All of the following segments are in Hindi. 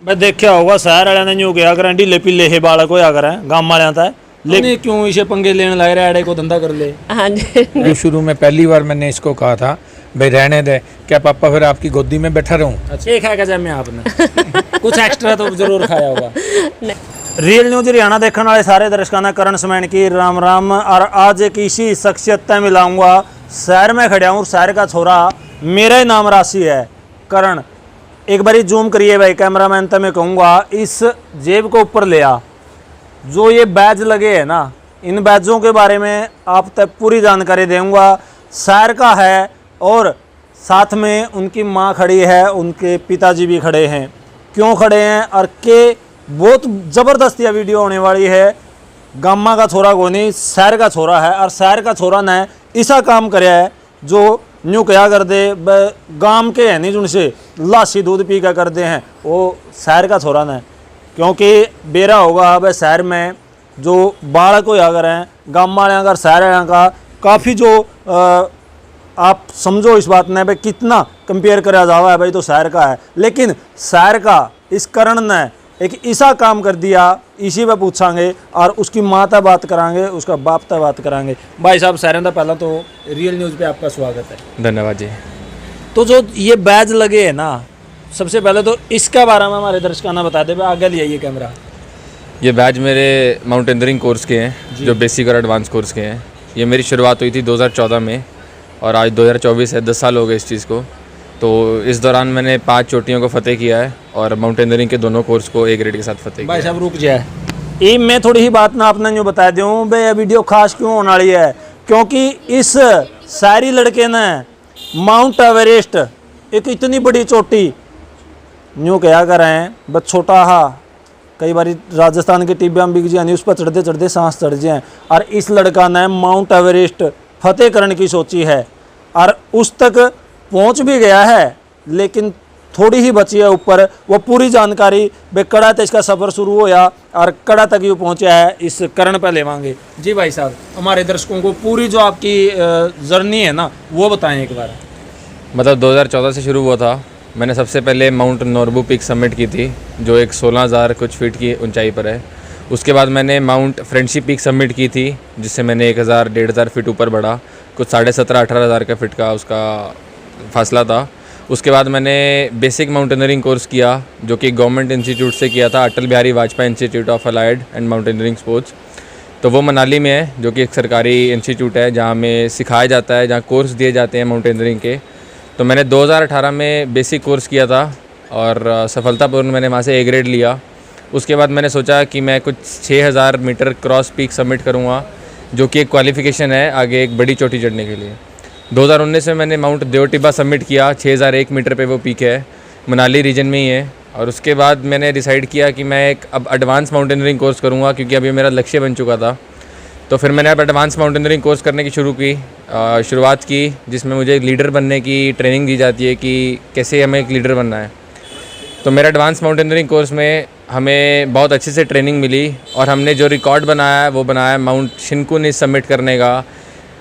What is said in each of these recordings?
मैं देखा होगा शहर वाले ने यूं किया करें ढीले पीले हे बालक होया करें गांव वाले था लेकिन क्यों इसे पंगे लेने लग रहे आड़े को धंधा कर ले। हाँ जी जो शुरू में पहली बार मैंने इसको कहा था भाई रहने दे, क्या पापा फिर आपकी गोदी में बैठा रहूं। अच्छा एक है क्या में आपने कुछ एक्स्ट्रा तो जरूर खाया होगा। रियल न्यूज हरियाणा देखने वाले सारे दर्शकों ने करण समैन की राम राम। और आज एक इसी शख्सियत में मिलाऊंगा, शहर में खड़ा हूँ, शहर का छोरा, मेरा ही नाम राशि है करण। एक बारी जूम करिए भाई कैमरामैन, तो मैं कहूँगा इस जेब को ऊपर ले आ। जो ये बैज लगे हैं ना, इन बैजों के बारे में आप तक पूरी जानकारी दूंगा। शहर का है और साथ में उनकी माँ खड़ी है, उनके पिताजी भी खड़े हैं। क्यों खड़े हैं और के बहुत ज़बरदस्त यह वीडियो होने वाली है। गामा का छोरा को नहीं, शहर का छोरा है। और शहर का छोरा ने ऐसा काम कराया है जो न्यू क्या कर दे गांव के है नहीं, जिनसे लासी दूध पी का करते हैं, वो शहर का छोरा ने। क्योंकि बेरा होगा अब शहर में जो बालक हो अगर हैं गाँव वाले अगर शहर का काफ़ी जो आप समझो इस बात ने भाई कितना कंपेयर करा जावा है भाई तो शहर का है। लेकिन शहर का इस करण ने एक ऐसा काम कर दिया, इसी पे पूछांगे और उसकी माँ तक बात करांगे, उसका बाप तक बात करांगे। भाई साहब शहर का पहला तो रियल न्यूज़ पे आपका स्वागत है। धन्यवाद जी। तो जो ये बैज लगे है ना, सबसे पहले तो इसका बारे में हमारे दर्शकों ने बता दे, आगे ले आइए कैमरा। ये बैच मेरे माउंटेनियरिंग कोर्स के हैं, जो बेसिक और एडवांस कोर्स के हैं। ये मेरी शुरुआत हुई थी 2014 में और आज 2024 है, 10 साल हो गए इस चीज़ को। तो इस दौरान मैंने 5 चोटियों को फतेह किया है और माउंटेनियरिंग के दोनों कोर्स को A ग्रेड के साथ फतेह किया। भाई साहब रुक जाए, ये मैं थोड़ी ही बात ना आपने जो बता दूँ भाई, ये वीडियो खास क्यों होने वाली है, क्योंकि इस सारी लड़के ने माउंट एवरेस्ट, एक इतनी बड़ी चोटी न्यू क्या कर रहे हैं, बस छोटा हा कई बार राजस्थान की टिब्बियाँ बिक जाए, उस पर चढ़ते चढ़ते सांस चढ़ जाए। और इस लड़का ने माउंट एवरेस्ट फतेह करने की सोची है और उस तक पहुंच भी गया है, लेकिन थोड़ी ही बची है ऊपर। वो पूरी जानकारी बेकड़ा तक इसका सफ़र शुरू होया और कड़ा तक ये पहुंचा है, इस करण पे लेवांगे। जी भाई साहब, हमारे दर्शकों को पूरी जो आपकी जर्नी है ना वो बताएं एक बार। मतलब 2014 से शुरू हुआ था। मैंने सबसे पहले माउंट नोरबू पीक सबमिट की थी, जो एक 16,000 कुछ फीट की ऊंचाई पर है। उसके बाद मैंने माउंट फ्रेंडशिप पीक सबमिट की थी, जिससे मैंने 1,000-1,500 फीट ऊपर बढ़ा। कुछ 17,500-18,000 का फीट का उसका फासला था। उसके बाद मैंने बेसिक माउंटेनियरिंग कोर्स किया, जो कि गवर्नमेंट इंस्टीट्यूट से किया था, Atal Bihari Vajpayee institute of allied and mountaineering sports. तो वो मनाली में है, जो कि एक सरकारी इंस्टीट्यूट है जहाँ में सिखाया जाता है, जहाँ कोर्स दिए जाते हैं माउंटेनियरिंग के। तो मैंने 2018 में बेसिक कोर्स किया था और सफलतापूर्ण मैंने वहाँ से A ग्रेड लिया। उसके बाद मैंने सोचा कि मैं कुछ 6,000 मीटर क्रॉस पीक सबमिट करूँगा, जो कि एक क्वालिफ़िकेशन है आगे एक बड़ी चोटी चढ़ने के लिए। 2019 में मैंने माउंट देवटिब्बा सबमिट किया, 6,001 मीटर पे वो पीक है, मनाली रीजन में ही है। और उसके बाद मैंने डिसाइड किया कि मैं एक अब एडवांस माउंटेनियरिंग कोर्स करूँगा, क्योंकि अभी मेरा लक्ष्य बन चुका था। तो फिर मैंने अब एडवांस माउंटेनियरिंग कोर्स करने की शुरुआत की, जिसमें मुझे एक लीडर बनने की ट्रेनिंग दी जाती है कि कैसे हमें एक लीडर बनना है। तो मेरा एडवांस माउंटेनियरिंग कोर्स में हमें बहुत अच्छे से ट्रेनिंग मिली और हमने जो रिकॉर्ड बनाया है वो बनाया माउंट शिनकुन सबमिट करने का।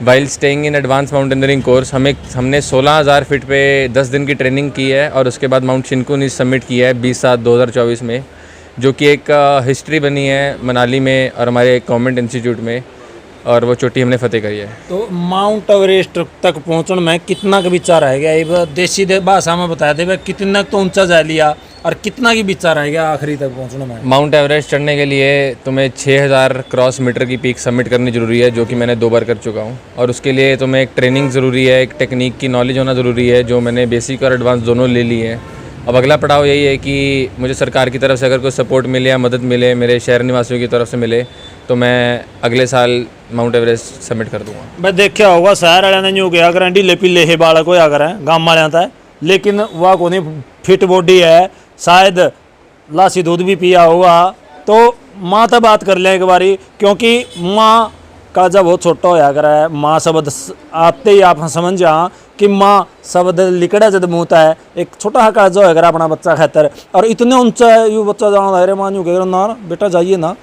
While staying in advance mountaineering course हमने 16,000 फीट पे 10 दिन की ट्रेनिंग की है और उसके बाद माउंट शिनकुन सबमिट किया है 20/7/2024 में, जो कि एक हिस्ट्री बनी है मनाली में और हमारे गवर्नमेंट इंस्टीट्यूट में, और वो चोटी हमने फतेह करी है। तो माउंट एवरेस्ट तक पहुँचने में कितना का विचार रहेगा, ये देसी भाषा में बता दे कितना तो ऊंचा जा लिया और कितना की विचार रहेगा आखिरी तक पहुँचने में। माउंट एवरेस्ट चढ़ने के लिए तुम्हें 6,000 क्रॉस मीटर की पीक सबमिट करनी ज़रूरी है, जो कि मैंने 2 बार कर चुका हूँ। और उसके लिए तुम्हें एक ट्रेनिंग ज़रूरी है, एक टेक्निक की नॉलेज होना ज़रूरी है, जो मैंने बेसिक और एडवांस दोनों ले ली है। अब अगला पड़ाव यही है कि मुझे सरकार की तरफ से अगर कोई सपोर्ट मिले या मदद मिले, मेरे शहर निवासियों की तरफ से मिले, तो मैं अगले साल माउंट एवरेस्ट सबमिट कर दूंगा। मैं देखा होगा शहर वाले ने यूँ क्या करें ढीले पीले हे बालक होया करें गाँव वाले था, लेकिन वह को नहीं फिट बॉडी है, शायद लासी दूध भी पिया होगा। तो माँ तक बात कर लें एक बारी, क्योंकि माँ का जब वो छोटा होया करे, माँ शब्द आते ही आप समझ जा कि माँ शब्द लिकड़ा जब मुँहता है, एक छोटा हका जो है अपना बच्चा खातर, और इतने ऊंचा है यू बच्चा जाना रहे माँ यूँ कह ना बेटा जाइए ना,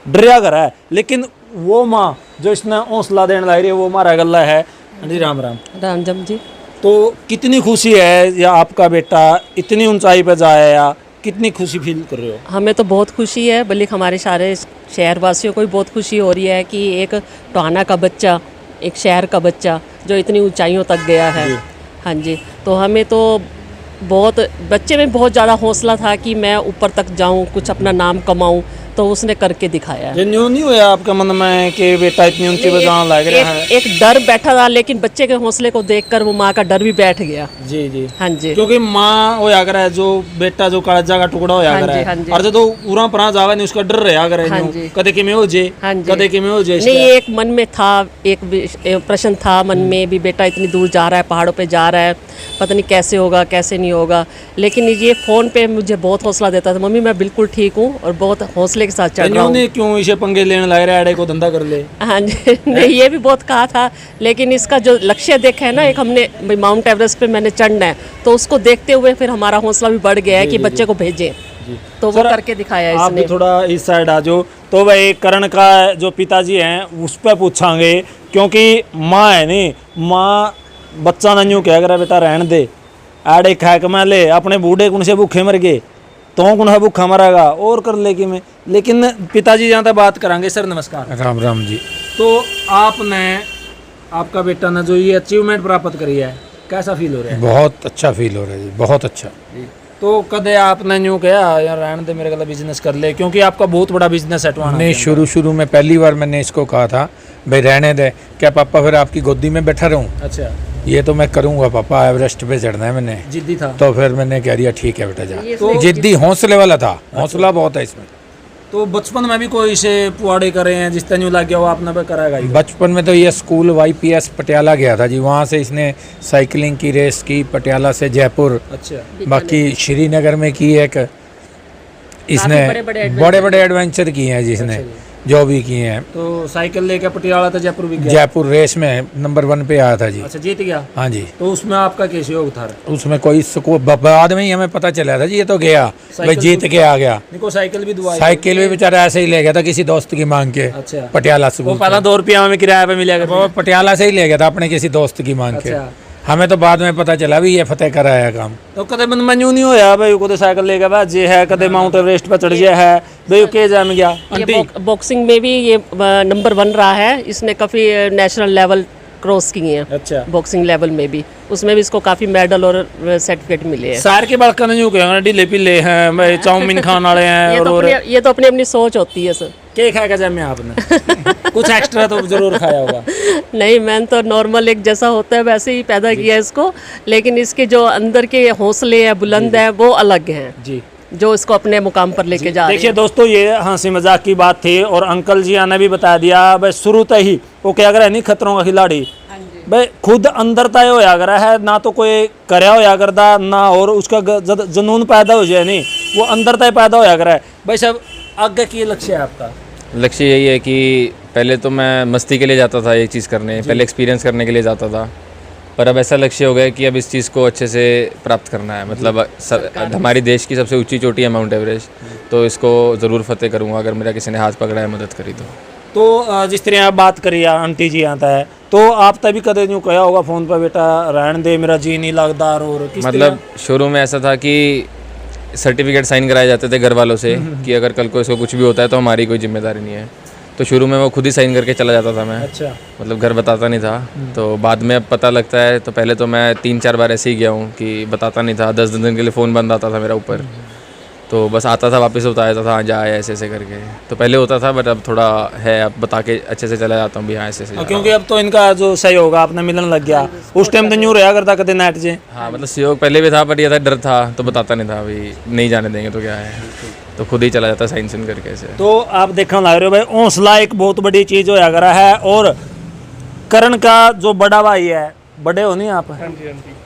डरिया कर है। लेकिन वो माँ जो इसने हौसला देने लग रही है, वो हमारा गला है। जी राम राम। राम जी। तो कितनी खुशी है या आपका बेटा इतनी ऊंचाई पे जाए, या कितनी खुशी फील कर रहे हो? हमें तो बहुत खुशी है, बल्कि हमारे सारे शहरवासियों को भी बहुत खुशी हो रही है कि एक टोहाना का बच्चा, एक शहर का बच्चा जो इतनी ऊंचाइयों तक गया है। हाँ जी, तो हमें तो बहुत, बच्चे में बहुत ज़्यादा हौसला था कि मैं ऊपर तक जाऊं, कुछ अपना नाम कमाऊं, तो उसने करके दिखाया है। ये न्यू नहीं हुआ आपके मन में कि बेटा इतनी ऊंची बजाने लग रहा है? एक डर बैठा था, लेकिन बच्चे के हौसले को देखकर वो माँ का डर भी बैठ गया। जी जी। हाँ जी, क्योंकि माँ होया करे जो बेटा जो कालजा का टुकड़ा होया हाँ करे जी, हाँ जी। और जो उरा परा जावे नहीं उसका डर रहा करे हाँ न्यू जी। कदे किमें हो जे, हाँ जी। कदे किमें हो जे। नहीं, एक मन में था, एक प्रश्न था मन में भी, बेटा इतनी दूर जा रहा है, पहाड़ों पे जा रहा है, पता नहीं कैसे होगा कैसे नहीं होगा। लेकिन ये फ़ोन पे मुझे बहुत हौसला देता था, मम्मी मैं बिल्कुल ठीक हूँ और बहुत हौसले के साथ चल रहा हूँ। क्यों इसे पंगे लेने लग रहा है, अड़े को धंधा कर ले? हाँ जी, नहीं ये भी बहुत कहा था, लेकिन इसका जो लक्ष्य देखा है ना, एक हमने भाई माउंट एवरेस्ट पे मैंने चढ़ना है, तो उसको देखते हुए फिर हमारा हौसला भी बढ़ गया है कि बच्चे को भेजें, तो वो करके दिखाया आप इसने। भी थोड़ा इस साइड आ जाओ। तो भाई करण का जो पिताजी हैं उस पर पूछांगे, क्योंकि माँ है नहीं, माँ बच्चा ना यूँ कह कर बेटा रहने दे, आड़े खा के मैं ले, अपने बूढ़े कुन से भूखे मर गए तो कौन है भूखा मरेगा और कर ले कि मैं। लेकिन पिताजी यहाँ तक बात करांगे। सर नमस्कार। राम राम जी। तो आपने, आपका बेटा ने जो ये अचीवमेंट प्राप्त करी है, कैसा फील हो रहा है? बहुत अच्छा फील हो रहा है जी, बहुत अच्छा। तो कदे आपने यूँ कहा यार रहने दे, मेरे गला बिजनेस कर ले, क्योंकि आपका बहुत बड़ा बिजनेस है टोहाना? नहीं, शुरू में पहली बार मैंने इसको कहा था भाई रहने दे, क्या पापा फिर आपकी गोदी में बैठा रहूं? अच्छा, ये तो मैं करूंगा पापा, एवरेस्ट पे चढ़ना है मैंने। जिद्दी था? तो फिर मैंने कह दिया ठीक है बेटा जा। तो जिद्दी हौसले वाला था, हौसला बहुत है इसमें। तो बचपन में भी कोई से पुआड़े करे हैं जिस तरह लग गया वो आपने पे कराएगा ही? बचपन में तो ये स्कूल YPS पटियाला गया था जी, वहाँ से इसने साइकिलिंग की रेस की, पटियाला से जयपुर, अच्छा, बाकी श्रीनगर में की एक इसने, बड़े बड़े एडवेंचर किए हैं जिसने, जो भी किए हैं। तो साइकिल लेके पटियाला तो जयपुर भी गया? जयपुर रेस में नंबर 1 पे आया था जी। अच्छा, जीत गया? हाँ जी। तो उसमें आपका कैसे योग था? उसमें कोई बाद में ही हमें पता चला था जी ये तो गया भाई, जीत के आ गया। निको साइकिल भी दुआ? साइकिल भी बेचारा ऐसे ही ले गया था किसी दोस्त की मांग के। अच्छा, पटियाला से वो पहला 2 रुपया में किराया पे मिला? वो पटियाला से ही ले गया था अपने किसी दोस्त की मांग के। अच्छा, हमें तो बाद में पता चला भी ये फतेह कर आया काम। तो कदे मन में यूं नहीं होया भाई को साइकिल लेके बा जे है, कदे माउंट एवरेस्ट पे चढ़ गया है भाई के जा में गया? ये बॉक्सिंग में भी ये नंबर 1 रहा है, इसने काफ़ी नेशनल लेवल क्रॉस किए हैं। अच्छा, बॉक्सिंग लेवल में भी, उसमें भी इसको काफ़ी मेडल और सर्टिफिकेट मिले हैं। शहर के बालक ने यूं कहेंगे ढीले पीले हैं भाई, चाउमीन खाने वाले हैं ये तो अपनी अपनी सोच होती है सर। के खाया जाए में आपने? कुछ एक्स्ट्रा तो जरूर खाया होगा? नहीं, मैंने तो नॉर्मल एक जैसा होता है वैसे ही पैदा किया इसको, लेकिन इसके जो अंदर के हौसले हैं, बुलंद है, वो अलग हैं जी, जो इसको अपने मुकाम पर लेके जा रहे हैं। देखिए दोस्तों, ये हंसी मजाक की बात थी और अंकल जी ने भी बता दिया भाई शुरू से ही वो क्या कर नहीं खतरों का खिलाड़ी भाई, खुद अंदर तय होया करा है ना, तो कोई करया होया करता ना, और उसका जुनून पैदा हो जाए नहीं, वो अंदर तय पैदा होया करा है। भाई साहब आगे की लक्ष्य है आपका? लक्ष्य यही है कि पहले तो मैं मस्ती के लिए जाता था एक चीज़ करने, पहले एक्सपीरियंस करने के लिए जाता था, पर अब ऐसा लक्ष्य हो गया कि अब इस चीज़ को अच्छे से प्राप्त करना है। मतलब हमारी देश की सबसे ऊंची चोटी है माउंट एवरेस्ट, तो इसको ज़रूर फतेह करूँगा अगर मेरा किसी ने हाथ पकड़ा है, मदद करी तो जिस तरह आप बात करिए आंटी जी आता है, तो आप तभी कदे यूँ कहा होगा फ़ोन पर बेटा रहने दे, मेरा जी नहीं लगता, और मतलब शुरू में ऐसा था कि सर्टिफिकेट साइन कराए जाते थे घर वालों से कि अगर कल को इसको कुछ भी होता है तो हमारी कोई जिम्मेदारी नहीं है, तो शुरू में वो खुद ही साइन करके चला जाता था मैं। अच्छा, मतलब घर बताता नहीं था, तो बाद में अब पता लगता है। तो पहले तो मैं 3-4 बार ऐसे ही गया हूँ कि बताता नहीं था, 10 दिन के लिए फ़ोन बंद आता था मेरा ऊपर, तो बस आता था वापस बताया था हाँ जा आया ऐसे ऐसे करके। तो पहले होता था, बट अब थोड़ा है, अब बता के अच्छे से चला जाता हूँ भी हाँ ऐसे ऐसे। क्योंकि अब तो इनका जो सही होगा आपने मिलन लग गया, उस टाइम तो यूँ रहा करता कदे नेट जे। हाँ, मतलब सहयोग पहले भी था, बट ये था डर था, तो बताता नहीं था अभी नहीं जाने देंगे तो क्या है, तो खुद ही चला जाता साइन सुन करके ऐसे। तो आप देखने लग रहे हो भाई, हौसला एक बहुत बड़ी चीज़ होया करा है। और करण का जो बड़ा भाई है, बड़े हो नहीं आप?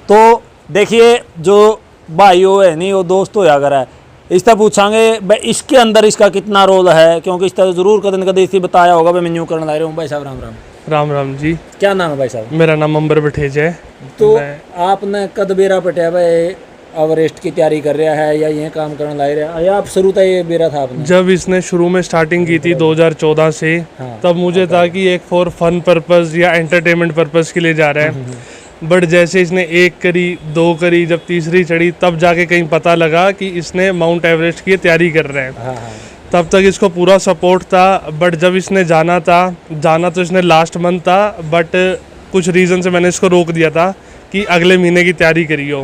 तो देखिए जो भाई हो है नहीं, वो दोस्त होया करा है, इसका पूछांगे भाई इसके अंदर इसका कितना रोल है, क्योंकि इसका जरूर कदन कदे इसी बताया होगा भाई मैं यूँ करने लग रहा हूँ। भाई साहब राम राम। राम राम जी। क्या नाम है भाई साहब? मेरा नाम अंबर बठेज है। तो आपने कद बेरा पटिया भाई एवरेस्ट की तैयारी कर रहा है या ये काम करने लग रहा है, या आप शुरू तक ये बेरा था आपने? जब इसने शुरू में स्टार्टिंग की थी 2014 से, तब मुझे था कि एक फॉर फन पर्पस या एंटरटेनमेंट पर्पस के लिए जा रहा है, बट जैसे इसने 1 करी, 2 करी, जब तीसरी चढ़ी तब जाके कहीं पता लगा कि इसने माउंट एवरेस्ट की तैयारी कर रहे हैं। तब तक इसको पूरा सपोर्ट था, बट जब इसने जाना तो इसने लास्ट मंथ था, बट कुछ रीज़न से मैंने इसको रोक दिया था कि अगले महीने की तैयारी करियो।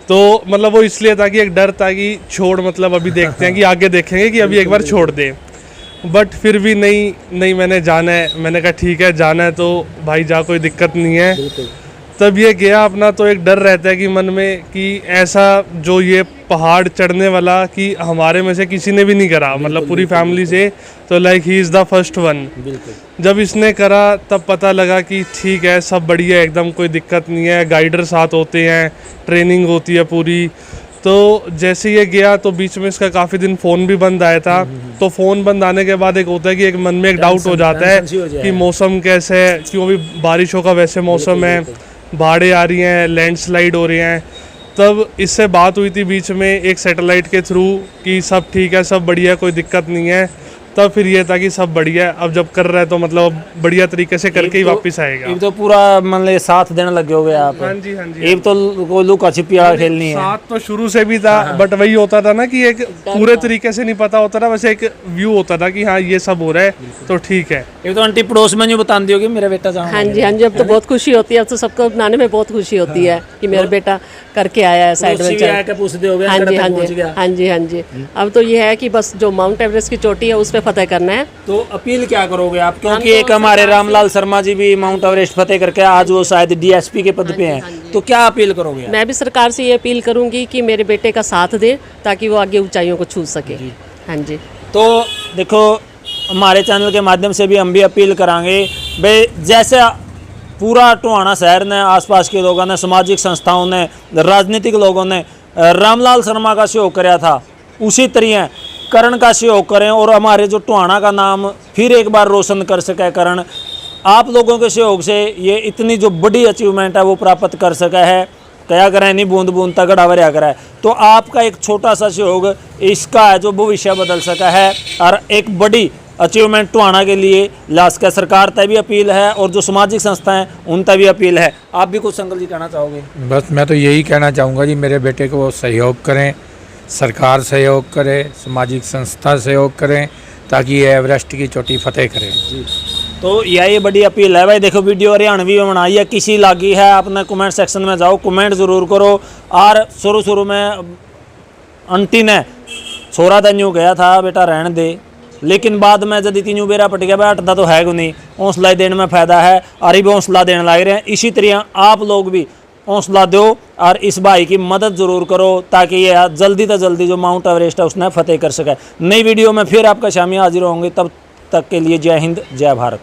तो मतलब वो इसलिए था कि एक डर था कि छोड़, मतलब अभी देखते हैं कि आगे देखेंगे कि अभी एक बार छोड़ दे। बट फिर भी नहीं मैंने जाना है, मैंने कहा ठीक है जाना है तो भाई जा, कोई दिक्कत नहीं है। तब ये गया अपना, तो एक डर रहता है कि मन में कि ऐसा जो ये पहाड़ चढ़ने वाला कि हमारे में से किसी ने भी नहीं करा, मतलब पूरी फैमिली से, तो like he is the first one. जब इसने करा तब पता लगा कि ठीक है सब बढ़िया, एकदम कोई दिक्कत नहीं है, गाइडर साथ होते हैं, ट्रेनिंग होती है पूरी। तो जैसे ये गया तो बीच में इसका काफ़ी दिन फ़ोन भी बंद आया था। तो फ़ोन बंद आने के बाद एक होता है कि एक मन में एक डाउट हो जाता है कि मौसम कैसे है, क्यों भी बारिशों का वैसे मौसम है, बाढ़ें आ रही हैं, लैंडस्लाइड हो रही हैं। तब इससे बात हुई थी बीच में एक सैटेलाइट के थ्रू कि सब ठीक है, सब बढ़िया, कोई दिक्कत नहीं है। तब फिर ये था कि सब बढ़िया है, अब जब कर रहा है तो मतलब बढ़िया तरीके से करके ही वापस आएगा। अब तो पूरा मतलब साथ देने लगे हो गए आप। हाँ जी। अब तो कोई लुका छिपी वाला खेलनी है। साथ तो शुरू से भी था, बट वही होता था ना कि एक पूरे तरीके से नहीं पता होता था, बस एक व्यू होता था कि हाँ ये सब हो रहा है तो ठीक है। ये तो आंटी पड़ोस में जो बता दी होगी मेरा बेटा जहाँ। हाँ जी, अब तो बहुत खुशी होती है, अब तो सबको बनाने में बहुत खुशी होती है कि मेरा बेटा करके आया है साइड में चल। पूछते हो हाँ जी। अब तो ये है कि बस जो माउंट एवरेस्ट की चोटी है उस पर फतेह करना है। तो अपील क्या करोगे आप, क्योंकि एक हमारे रामलाल शर्मा जी भी माउंट एवरेस्ट फतेह करके आज वो शायद डीएसपी के पद पे हैं, तो क्या अपील करोगे? मैं भी सरकार से ये अपील करूंगी कि मेरे बेटे का साथ दे ताकि वो आगे ऊंचाइयों को छू सके। हाँ जी। तो देखो हमारे चैनल के माध्यम से भी हम भी अपील करांगे भाई, जैसे पूरा टोहाना शहर ने, आसपास के लोगों ने, सामाजिक संस्थाओं ने, राजनीतिक लोगों ने रामलाल शर्मा का सहयोग कराया था, उसी तरह करण का सहयोग करें और हमारे जो टोहाना का नाम फिर एक बार रोशन कर सके करण। आप लोगों के सहयोग से ये इतनी जो बड़ी अचीवमेंट है वो प्राप्त कर सका है। क्या करें, नहीं बूंद बूंद तगड़ा भरिया करा है। तो आपका एक छोटा सा सहयोग इसका है जो भविष्य बदल सका है और एक बड़ी अचीवमेंट टोहाना के लिए लास्ट का सरकार तक भी अपील है और जो सामाजिक संस्थाएं उन तक भी अपील है। आप भी कुछ संकल्प जी कहना चाहोगे? बस मैं तो यही कहना चाहूँगा जी, मेरे बेटे को वो सहयोग करें, सरकार सहयोग करे, सामाजिक संस्था सहयोग करें ताकि ये एवरेस्ट की चोटी फतेह करें। तो यही बड़ी अपील है भाई। देखो वीडियो हरियाणवी में बनाई है, किसी लागी है अपने कमेंट सेक्शन में जाओ, कमेंट ज़रूर करो। और शुरू में आंटी ने छोरा तो यूँ गया था बेटा रहने दे, लेकिन बाद में जब तीनों बेरा पट गया भाई हटता तो है नहीं, हौसला देने में फ़ायदा है और भी हौसला देने लग रहे हैं। इसी तरह आप लोग भी हौसला दो और इस भाई की मदद ज़रूर करो ताकि ये जल्दी से जल्दी जो माउंट एवरेस्ट है उसने फतेह कर सके। नई वीडियो में फिर आपका शामी हाजिर होंगे, तब तक के लिए जय हिंद, जय भारत।